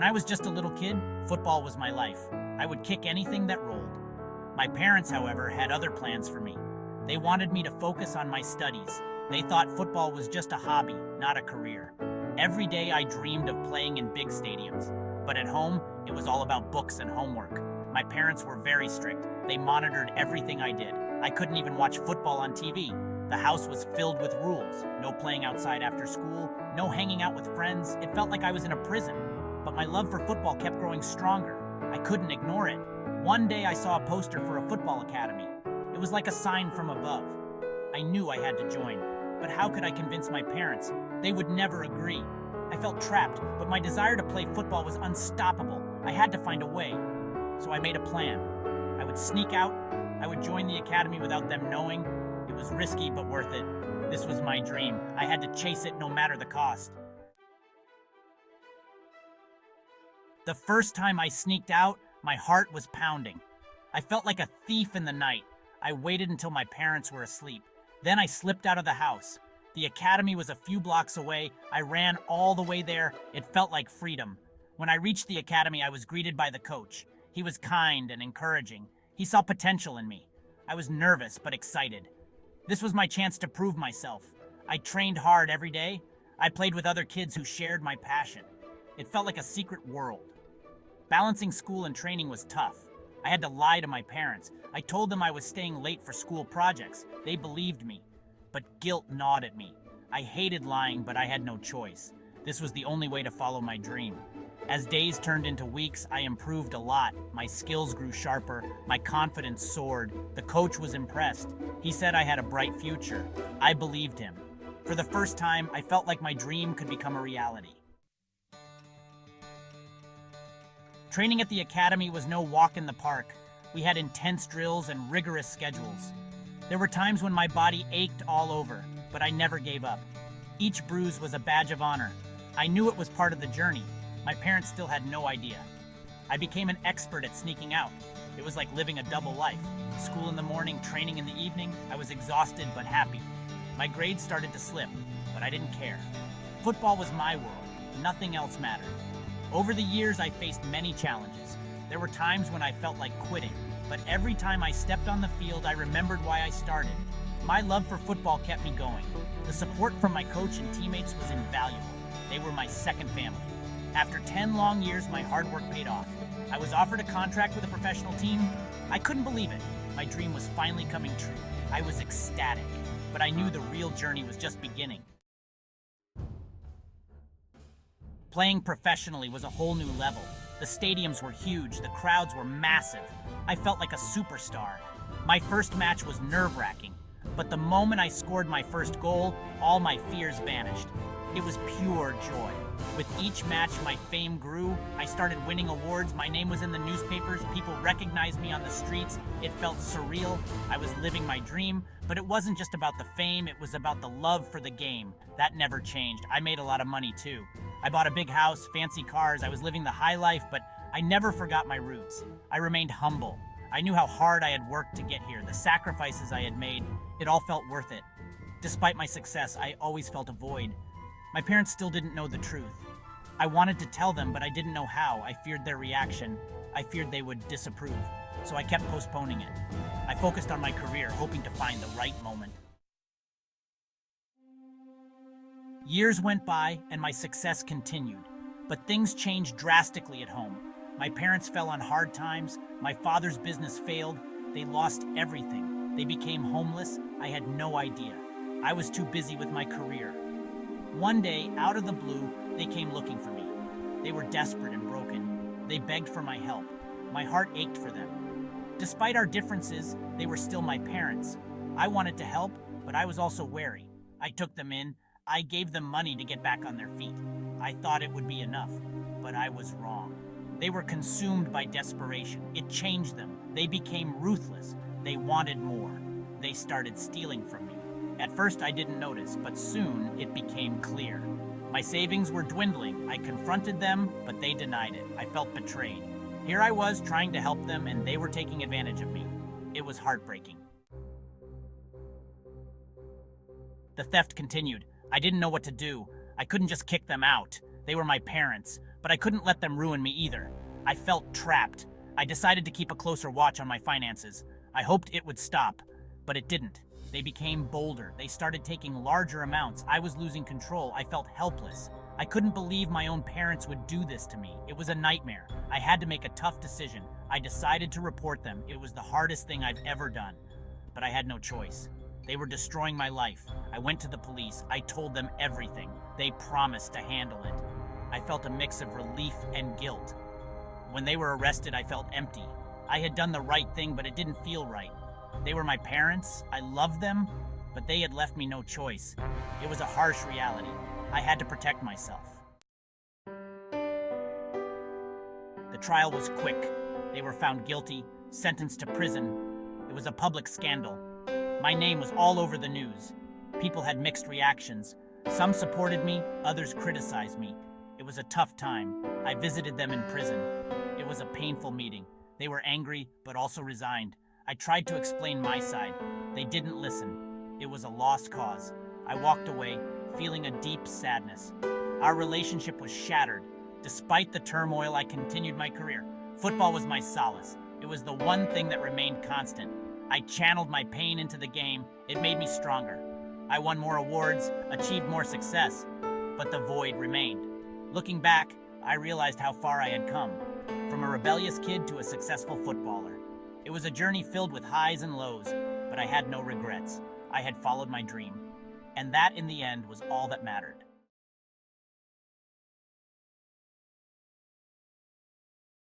When I was just a little kid, football was my life. I would kick anything that rolled. My parents, however, had other plans for me. They wanted me to focus on my studies. They thought football was just a hobby, not a career. Every day I dreamed of playing in big stadiums, but at home, it was all about books and homework. My parents were very strict. They monitored everything I did. I couldn't even watch football on TV. The house was filled with rules. No playing outside after school, no hanging out with friends. It felt like I was in a prison. But my love for football kept growing stronger. I couldn't ignore it. One day I saw a poster for a football academy. It was like a sign from above. I knew I had to join, but how could I convince my parents? They would never agree. I felt trapped, but my desire to play football was unstoppable. I had to find a way. So I made a plan. I would sneak out. I would join the academy without them knowing. It was risky, but worth it. This was my dream. I had to chase it no matter the cost. The first time I sneaked out, my heart was pounding. I felt like a thief in the night. I waited until my parents were asleep. Then I slipped out of the house. The academy was a few blocks away. I ran all the way there. It felt like freedom. When I reached the academy, I was greeted by the coach. He was kind and encouraging. He saw potential in me. I was nervous but excited. This was my chance to prove myself. I trained hard every day. I played with other kids who shared my passion. It felt like a secret world. Balancing school and training was tough. I had to lie to my parents. I told them I was staying late for school projects. They believed me. But guilt gnawed at me. I hated lying, but I had no choice. This was the only way to follow my dream. As days turned into weeks, I improved a lot. My skills grew sharper. My confidence soared. The coach was impressed. He said I had a bright future. I believed him. For the first time, I felt like my dream could become a reality. Training at the academy was no walk in the park. We had intense drills and rigorous schedules. There were times when my body ached all over, but I never gave up. Each bruise was a badge of honor. I knew it was part of the journey. My parents still had no idea. I became an expert at sneaking out. It was like living a double life. School in the morning, training in the evening. I was exhausted but happy. My grades started to slip, but I didn't care. Football was my world. Nothing else mattered. Over the years, I faced many challenges. There were times when I felt like quitting, but every time I stepped on the field, I remembered why I started. My love for football kept me going. The support from my coach and teammates was invaluable. They were my second family. After 10 long years, my hard work paid off. I was offered a contract with a professional team. I couldn't believe it. My dream was finally coming true. I was ecstatic, but I knew the real journey was just beginning. Playing professionally was a whole new level. The stadiums were huge, the crowds were massive. I felt like a superstar. My first match was nerve-wracking, but the moment I scored my first goal, all my fears vanished. It was pure joy. With each match, my fame grew. I started winning awards. My name was in the newspapers. People recognized me on the streets. It felt surreal. I was living my dream, but it wasn't just about the fame. It was about the love for the game. That never changed. I made a lot of money too. I bought a big house, fancy cars. I was living the high life, but I never forgot my roots. I remained humble. I knew how hard I had worked to get here. The sacrifices I had made, it all felt worth it. Despite my success, I always felt a void. My parents still didn't know the truth. I wanted to tell them, but I didn't know how. I feared their reaction. I feared they would disapprove. So I kept postponing it. I focused on my career, hoping to find the right moment. Years went by, and my success continued. But things changed drastically at home. My parents fell on hard times. My father's business failed. They lost everything. They became homeless. I had no idea. I was too busy with my career. One day, out of the blue, they came looking for me. They were desperate and broken. They begged for my help. My heart ached for them. Despite our differences, they were still my parents. I wanted to help, but I was also wary. I took them in. I gave them money to get back on their feet. I thought it would be enough, but I was wrong. They were consumed by desperation. It changed them. They became ruthless. They wanted more. They started stealing from me. At first I didn't notice, but soon it became clear. My savings were dwindling. I confronted them, but they denied it. I felt betrayed. Here I was trying to help them, and they were taking advantage of me. It was heartbreaking. The theft continued. I didn't know what to do. I couldn't just kick them out. They were my parents. but I couldn't let them ruin me either. I felt trapped. I decided to keep a closer watch on my finances. I hoped it would stop, but it didn't. They became bolder. They started taking larger amounts. I was losing control. I felt helpless. I couldn't believe my own parents would do this to me. It was a nightmare. I had to make a tough decision. I decided to report them. It was the hardest thing I've ever done, but I had no choice. They were destroying my life. I went to the police. I told them everything. They promised to handle it. I felt a mix of relief and guilt. When they were arrested, I felt empty. I had done the right thing, but it didn't feel right. They were my parents. I loved them, but they had left me no choice. It was a harsh reality. I had to protect myself. The trial was quick. They were found guilty, sentenced to prison. It was a public scandal. My name was all over the news. People had mixed reactions. Some supported me, others criticized me. It was a tough time. I visited them in prison. It was a painful meeting. They were angry, but also resigned. I tried to explain my side. They didn't listen. It was a lost cause. I walked away, feeling a deep sadness. Our relationship was shattered. Despite the turmoil, I continued my career. Football was my solace. It was the one thing that remained constant. I channeled my pain into the game. It made me stronger. I won more awards, achieved more success, but the void remained. Looking back, I realized how far I had come, from a rebellious kid to a successful footballer. It was a journey filled with highs and lows, but I had no regrets. I had followed my dream, and that in the end was all that mattered.